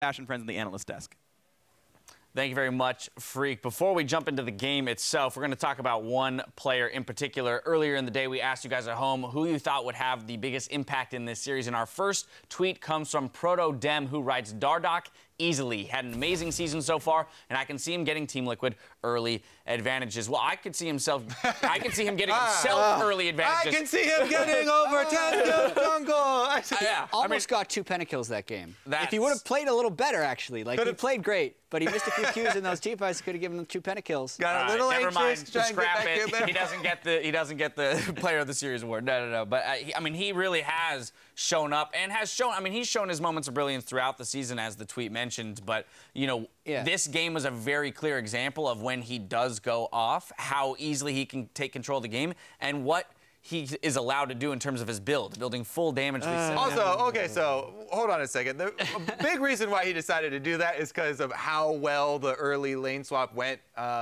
Ash and friends on the analyst desk. Thank you very much, Freak. Before we jump into the game itself, we're going to talk about one player in particular. Earlier in the day, we asked you guys at home who you thought would have the biggest impact in this series. And our first tweet comes from Proto Dem, who writes, Dardoch easily. Had an amazing season so far, and I can see him getting Team Liquid early advantages. Well, I could see him getting himself early advantages. I can see him getting over 10 jungle. Yeah, almost got 2 pentakills that game. If he would have played a little better, actually. Like, he played great, but he missed a few Qs in those team-fights. Could have given him 2 pentakills. Got a little never mind. anxious. Just scrap it. He doesn't get the Player of the Series award. No. But I mean, he really has shown up and has shown. I mean, he's shown his moments of brilliance throughout the season, as the tweet mentioned. But you know, this game was a very clear example of when he does go off, how easily he can take control of the game, and what he is allowed to do in terms of his building full damage. Also, okay, so hold on a second. A big reason why he decided to do that is because of how well the early lane swap went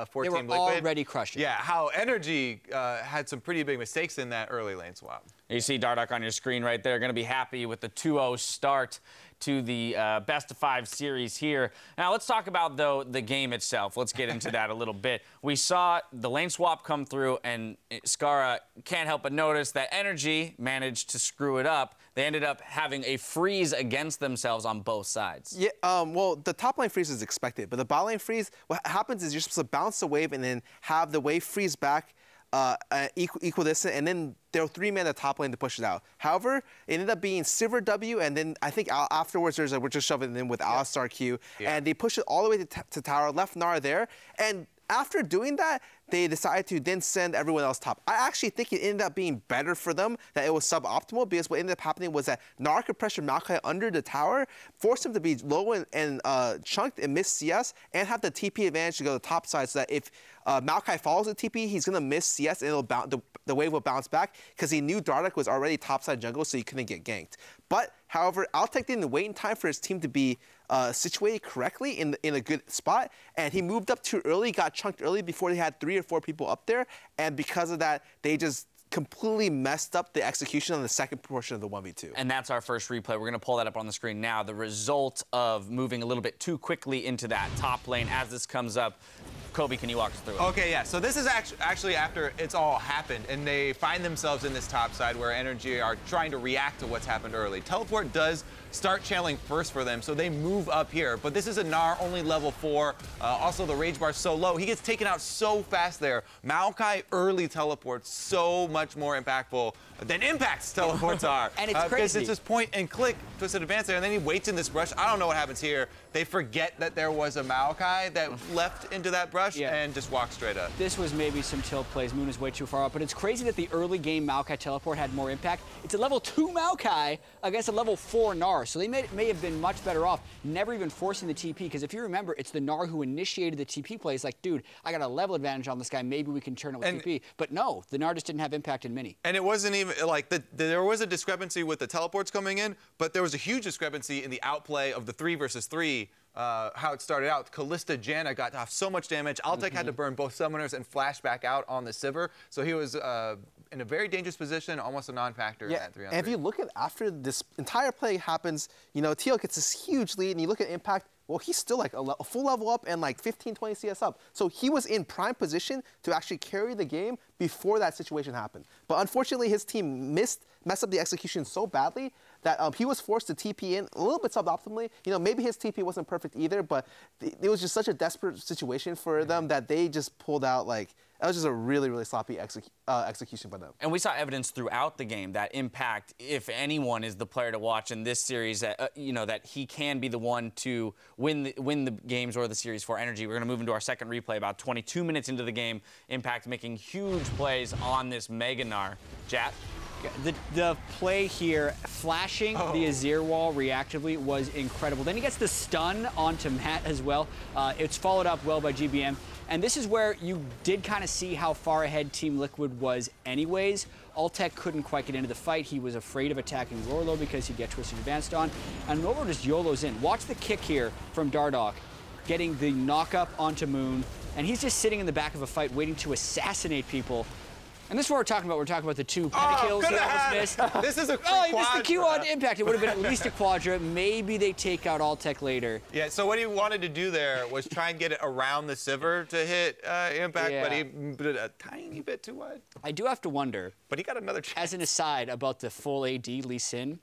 for Team Liquid. They were already crushing. Yeah, how NRG had some pretty big mistakes in that early lane swap. You see Dardoch on your screen right there. Going to be happy with the 2-0 start to the best-of-5 series here. Now, let's talk about, though, the game itself. Let's get into that a little bit. We saw the lane swap come through, and Scarra can't help but notice that NRG managed to screw it up. They ended up having a freeze against themselves on both sides. Yeah, well, the top lane freeze is expected, but the bot lane freeze, what happens is you're supposed to bounce the wave and then have the wave freeze back equidistant, and then there were 3 men at the top lane to push it out. However, it ended up being Silver W, and then I think afterwards there's we're just shoving it in with Alistar Q, and they pushed it all the way to tower, left Nara there, and after doing that, they decided to then send everyone else top. I actually think it ended up being better for them that it was suboptimal, because what ended up happening was that Nara could pressure Maokai under the tower, force him to be low and chunked and miss CS, and have the TP advantage to go to the top side, so that if Maokai follows the TP, he's going to miss CS, and the wave will bounce back, because he knew Dardoch was already topside jungle, so he couldn't get ganked. But, however, Altec didn't wait in time for his team to be situated correctly in a good spot, and he moved up too early, got chunked early before they had 3 or 4 people up there, and because of that, they just completely messed up the execution on the second portion of the 1v2. And that's our first replay. We're going to pull that up on the screen now. The result of moving a little bit too quickly into that top lane as this comes up. Kobe, can you walk us through it? Okay, yeah. So this is actually after it's all happened, and they find themselves in this top side where NRG are trying to react to what's happened early. Teleport does start channeling first for them, so they move up here. But this is a Gnar only level 4. Also, the rage bar is so low. He gets taken out so fast there. Maokai early teleports so much more impactful than Impact's teleports are. And it's crazy. Because it's just point and click, twisted advance there, and then he waits in this brush. I don't know what happens here. They forget that there was a Maokai that left into that brush and just walk straight up. This was maybe some tilt plays. Moon is way too far up, but it's crazy that the early game Maokai teleport had more impact. It's a level 2 Maokai against a level 4 Gnar, so they may have been much better off never even forcing the TP, because if you remember, it's the Gnar who initiated the TP plays. Like, dude, I got a level advantage on this guy. Maybe we can turn it with TP. But no, the Gnar just didn't have impact in mini. And it wasn't even like there was a discrepancy with the teleports coming in, but there was a huge discrepancy in the outplay of the 3 versus 3. How it started out. Kalista Janna got off so much damage. Altec had to burn both summoners and flash back out on the Sivir. So he was in a very dangerous position, almost a non-factor in that 3-on-3. And if you look at after this entire play happens, you know, Teal gets this huge lead, and you look at Impact, well, he's still like a full level up and like 15, 20 CS up. So he was in prime position to actually carry the game before that situation happened. But unfortunately, his team messed up the execution so badly that he was forced to TP in a little bit suboptimally. You know, maybe his TP wasn't perfect either, but it was just such a desperate situation for them that they just pulled out like, that was just a really, really sloppy execution by them. And we saw evidence throughout the game that Impact, if anyone is the player to watch in this series, you know, that he can be the one to win the games or the series for NRG. We're going to move into our second replay about 22 minutes into the game. Impact making huge plays on this Mega Gnar. Jat? The play here, flashing the Azir wall reactively, was incredible. Then he gets the stun onto Matt as well. It's followed up well by GBM. And this is where you did kind of see how far ahead Team Liquid was anyways. Altec couldn't quite get into the fight. He was afraid of attacking Rorlo because he'd get twisted advanced on. And Rorlo just YOLOs in. Watch the kick here from Dardoch, getting the knock up onto Moon. And he's just sitting in the back of a fight waiting to assassinate people. And this is what we're talking about. We're talking about the 2 pentakills he almost missed. This is a Oh, he missed the Q on Impact. It would have been at least a quadra. Maybe they take out Altec later. Yeah, so what he wanted to do there was try and get it around the Sivir to hit Impact, but he did a tiny bit too wide. I do have to wonder. But he got another chance. As an aside about the full AD Lee Sin,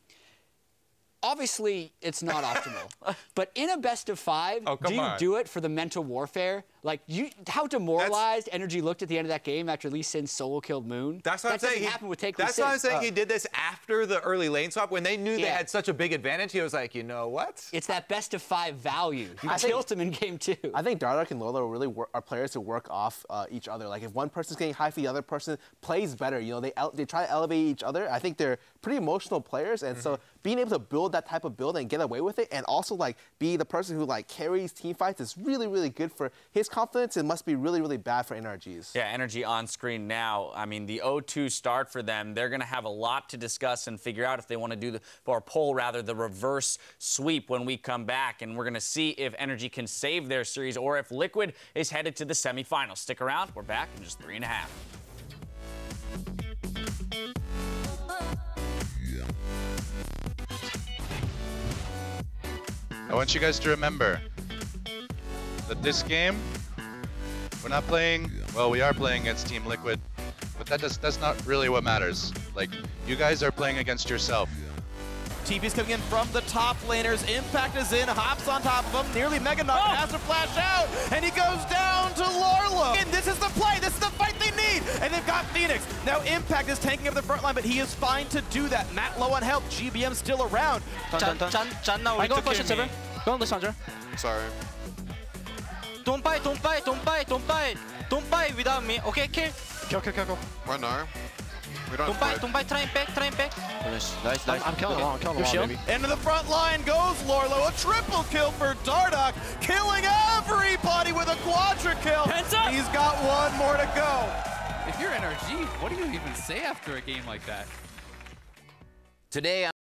obviously it's not optimal. But in a best of 5, do you do it for the mental warfare? Like, how demoralized NRG looked at the end of that game after Lee Sin solo killed Moon? That's what I'm saying. That's why I'm saying he did this after the early lane swap when they knew they had such a big advantage. He was like, you know what? It's that best of 5 value. You killed him in game 2. I think Dardoch and Lola really are players who work off each other. Like if one person's getting high for the other person, plays better. You know, they try to elevate each other. I think they're pretty emotional players, and so being able to build that type of build and get away with it, and also like be the person who like carries team fights is really, really good for his confidence. It must be really, really bad for NRG's. Yeah, NRG on screen now. I mean, the 0-2 start for them, they're going to have a lot to discuss and figure out if they want to do or pull rather the reverse sweep when we come back. And we're going to see if NRG can save their series or if Liquid is headed to the semifinals. Stick around. We're back in just 3.5. I want you guys to remember that this game, we're not playing, well, we are playing against Team Liquid, but that's not really what matters. Like, you guys are playing against yourself. TP's coming in from the top laners. Impact is in, hops on top of him, nearly mega knock, has to flash out, and he goes down to Lorlo. And this is the play, this is the fight they need, and they've got Phoenix. Now Impact is tanking up the front line, but he is fine to do that. Matt low on health, GBM still around. I go first, Sivir. Go on the Sandra. Sorry. Don't buy without me. Okay, kill. Kill. Why no? We don't buy, try and pick. Nice. I'm killing him. I'm killing him. Into the front line goes Lorlo. A triple kill for Dardoch, killing everybody with a quadra kill. He's got one more to go. If you're NRG, what do you even say after a game like that? Today,